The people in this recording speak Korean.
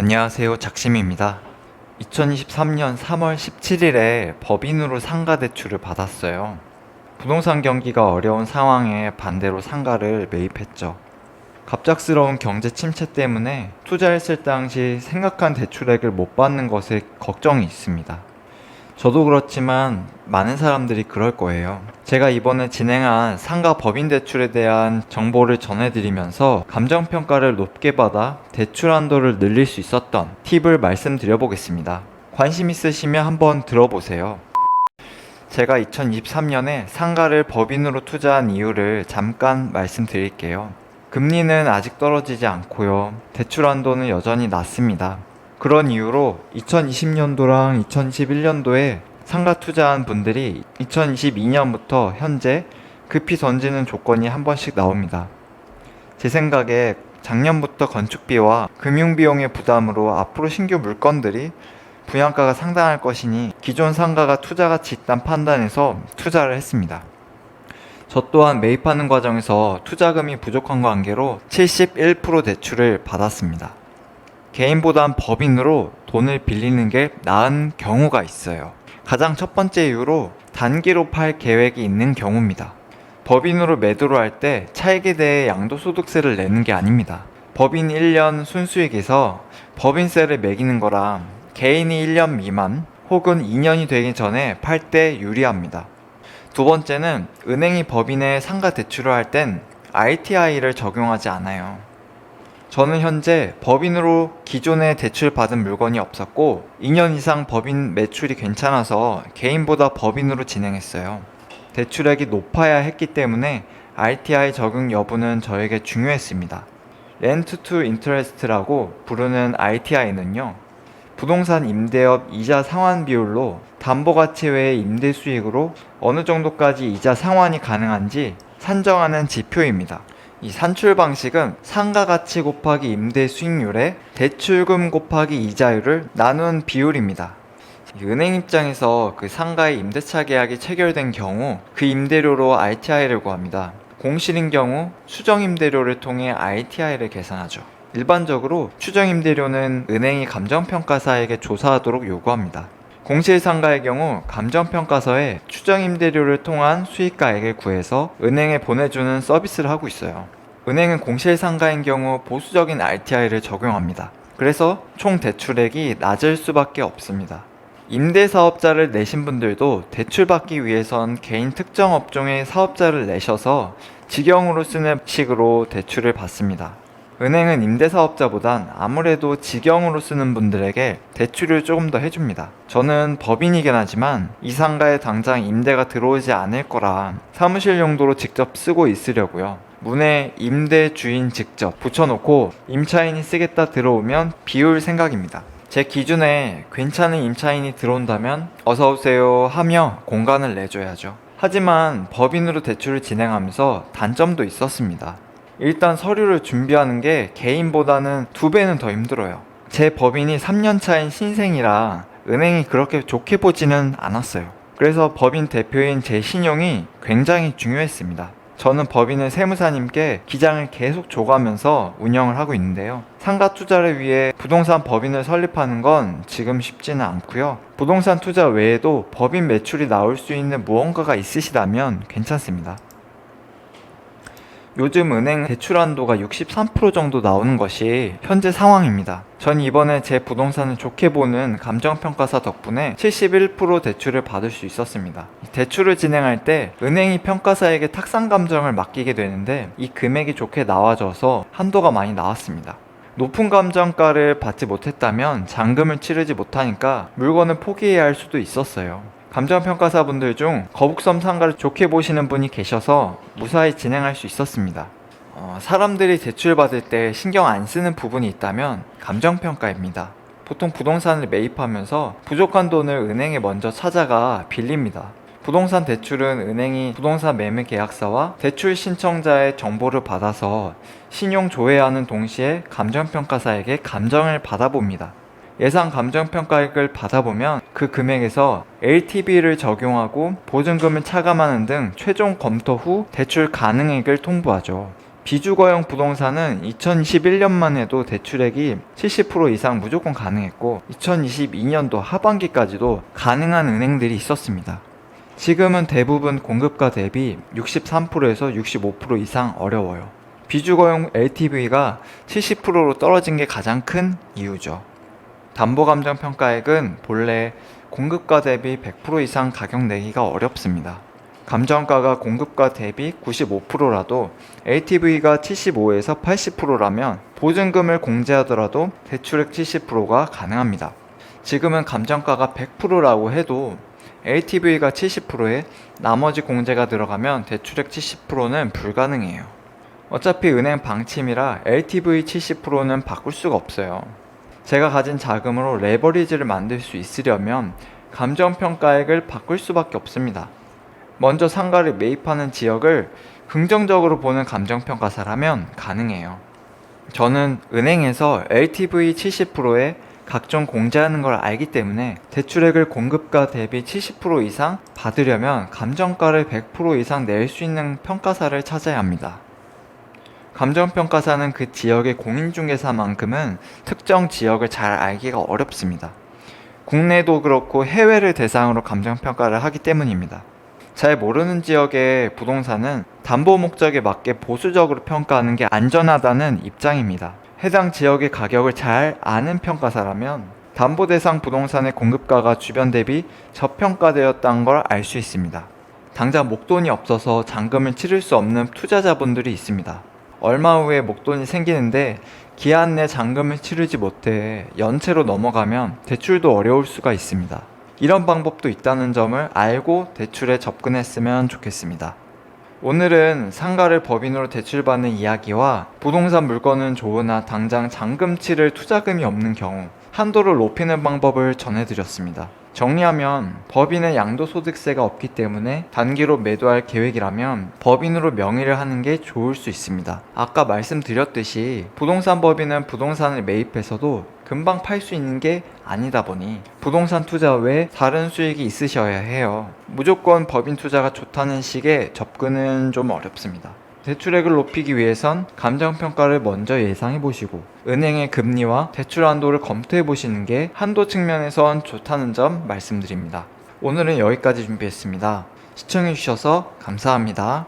안녕하세요. 작심입니다. 2023년 3월 17일에 법인으로 상가 대출을 받았어요. 부동산 경기가 어려운 상황에 반대로 상가를 매입했죠. 갑작스러운 경제 침체 때문에 투자했을 당시 생각한 대출액을 못 받는 것에 걱정이 있습니다. 저도 그렇지만 많은 사람들이 그럴 거예요. 제가 이번에 진행한 상가 법인 대출에 대한 정보를 전해드리면서 감정평가를 높게 받아 대출 한도를 늘릴 수 있었던 팁을 말씀드려 보겠습니다. 관심 있으시면 한번 들어보세요. 제가 2023년에 상가를 법인으로 투자한 이유를 잠깐 말씀드릴게요. 금리는 아직 떨어지지 않고요. 대출 한도는 여전히 낮습니다. 그런 이유로 2020년도랑 2021년도에 상가 투자한 분들이 2022년부터 현재 급히 던지는 조건이 한 번씩 나옵니다. 제 생각에 작년부터 건축비와 금융비용의 부담으로 앞으로 신규 물건들이 분양가가 상당할 것이니 기존 상가가 투자 가치 있다는 판단해서 투자를 했습니다. 저 또한 매입하는 과정에서 투자금이 부족한 관계로 71% 대출을 받았습니다. 개인보단 법인으로 돈을 빌리는 게 나은 경우가 있어요. 가장 첫 번째 이유로 단기로 팔 계획이 있는 경우입니다. 법인으로 매도를 할 때 차익에 대해 양도소득세를 내는 게 아닙니다. 법인 1년 순수익에서 법인세를 매기는 거랑 개인이 1년 미만 혹은 2년이 되기 전에 팔 때 유리합니다. 두 번째는 은행이 법인에 상가 대출을 할 땐 RTI를 적용하지 않아요. 저는 현재 법인으로 기존에 대출 받은 물건이 없었고 2년 이상 법인 매출이 괜찮아서 개인보다 법인으로 진행했어요. 대출액이 높아야 했기 때문에 RTI 적용 여부는 저에게 중요했습니다. Rent to Interest라고 부르는 RTI는요, 부동산 임대업 이자 상환 비율로 담보가치 외의 임대 수익으로 어느 정도까지 이자 상환이 가능한지 산정하는 지표입니다. 이 산출 방식은 상가 가치 곱하기 임대 수익률에 대출금 곱하기 이자율을 나눈 비율입니다. 은행 입장에서 그 상가의 임대차 계약이 체결된 경우 그 임대료로 RTI를 구합니다. 공실인 경우 추정 임대료를 통해 RTI를 계산하죠. 일반적으로 추정 임대료는 은행이 감정평가사에게 조사하도록 요구합니다. 공실 상가의 경우 감정평가서에 추정 임대료를 통한 수익가액을 구해서 은행에 보내주는 서비스를 하고 있어요. 은행은 공실 상가인 경우 보수적인 RTI를 적용합니다. 그래서 총 대출액이 낮을 수밖에 없습니다. 임대사업자를 내신 분들도 대출받기 위해선 개인 특정 업종의 사업자를 내셔서 직영으로 쓰는 식으로 대출을 받습니다. 은행은 임대사업자보단 아무래도 직영으로 쓰는 분들에게 대출을 조금 더 해줍니다. 저는 법인이긴 하지만 이 상가에 당장 임대가 들어오지 않을 거라 사무실 용도로 직접 쓰고 있으려고요. 문에 임대 주인 직접 붙여놓고 임차인이 쓰겠다 들어오면 비울 생각입니다. 제 기준에 괜찮은 임차인이 들어온다면 어서오세요 하며 공간을 내줘야죠. 하지만 법인으로 대출을 진행하면서 단점도 있었습니다. 일단 서류를 준비하는 게 개인보다는 2배는 더 힘들어요. 제 법인이 3년 차인 신생이라 은행이 그렇게 좋게 보지는 않았어요. 그래서 법인 대표인 제 신용이 굉장히 중요했습니다. 저는 법인의 세무사님께 기장을 계속 줘가면서 운영을 하고 있는데요. 상가 투자를 위해 부동산 법인을 설립하는 건 지금 쉽지는 않고요. 부동산 투자 외에도 법인 매출이 나올 수 있는 무언가가 있으시다면 괜찮습니다. 요즘 은행 대출 한도가 63% 정도 나오는 것이 현재 상황입니다. 전 이번에 제 부동산을 좋게 보는 감정평가사 덕분에 71% 대출을 받을 수 있었습니다. 대출을 진행할 때 은행이 평가사에게 탁상 감정을 맡기게 되는데 이 금액이 좋게 나와져서 한도가 많이 나왔습니다. 높은 감정가를 받지 못했다면 잔금을 치르지 못하니까 물건을 포기해야 할 수도 있었어요. 감정평가사분들 중 거북섬 상가를 좋게 보시는 분이 계셔서 무사히 진행할 수 있었습니다. 사람들이 대출 받을 때 신경 안 쓰는 부분이 있다면 감정평가입니다. 보통 부동산을 매입하면서 부족한 돈을 은행에 먼저 찾아가 빌립니다. 부동산 대출은 은행이 부동산 매매 계약서와 대출 신청자의 정보를 받아서 신용 조회하는 동시에 감정평가사에게 감정을 받아봅니다. 예상 감정평가액을 받아보면 그 금액에서 LTV를 적용하고 보증금을 차감하는 등 최종 검토 후 대출 가능액을 통보하죠. 비주거형 부동산은 2021년만 해도 대출액이 70% 이상 무조건 가능했고 2022년도 하반기까지도 가능한 은행들이 있었습니다. 지금은 대부분 공급가 대비 63%에서 65% 이상 어려워요. 비주거용 LTV가 70%로 떨어진 게 가장 큰 이유죠. 담보감정평가액은 본래 공급가 대비 100% 이상 가격 내기가 어렵습니다. 감정가가 공급가 대비 95%라도 LTV가 75에서 80%라면 보증금을 공제하더라도 대출액 70%가 가능합니다. 지금은 감정가가 100%라고 해도 LTV가 70%에 나머지 공제가 들어가면 대출액 70%는 불가능해요. 어차피 은행 방침이라 LTV 70%는 바꿀 수가 없어요. 제가 가진 자금으로 레버리지를 만들 수 있으려면 감정평가액을 바꿀 수밖에 없습니다. 먼저 상가를 매입하는 지역을 긍정적으로 보는 감정평가사라면 가능해요. 저는 은행에서 LTV 70%에 각종 공제하는 걸 알기 때문에 대출액을 공급가 대비 70% 이상 받으려면 감정가를 100% 이상 낼 수 있는 평가사를 찾아야 합니다. 감정평가사는 그 지역의 공인중개사만큼은 특정 지역을 잘 알기가 어렵습니다. 국내도 그렇고 해외를 대상으로 감정평가를 하기 때문입니다. 잘 모르는 지역의 부동산은 담보 목적에 맞게 보수적으로 평가하는 게 안전하다는 입장입니다. 해당 지역의 가격을 잘 아는 평가사라면 담보 대상 부동산의 공급가가 주변 대비 저평가되었다는 걸 알 수 있습니다. 당장 목돈이 없어서 잔금을 치를 수 없는 투자자분들이 있습니다. 얼마 후에 목돈이 생기는데 기한 내 잔금을 치르지 못해 연체로 넘어가면 대출도 어려울 수가 있습니다. 이런 방법도 있다는 점을 알고 대출에 접근했으면 좋겠습니다. 오늘은 상가를 법인으로 대출받는 이야기와 부동산 물건은 좋으나 당장 잔금 치를 투자금이 없는 경우 한도를 높이는 방법을 전해드렸습니다. 정리하면 법인은 양도소득세가 없기 때문에 단기로 매도할 계획이라면 법인으로 명의를 하는 게 좋을 수 있습니다. 아까 말씀드렸듯이 부동산 법인은 부동산을 매입해서도 금방 팔 수 있는 게 아니다 보니 부동산 투자 외에 다른 수익이 있으셔야 해요. 무조건 법인 투자가 좋다는 식의 접근은 좀 어렵습니다. 대출액을 높이기 위해선 감정평가를 먼저 예상해 보시고 은행의 금리와 대출 한도를 검토해 보시는 게 한도 측면에선 좋다는 점 말씀드립니다. 오늘은 여기까지 준비했습니다. 시청해 주셔서 감사합니다.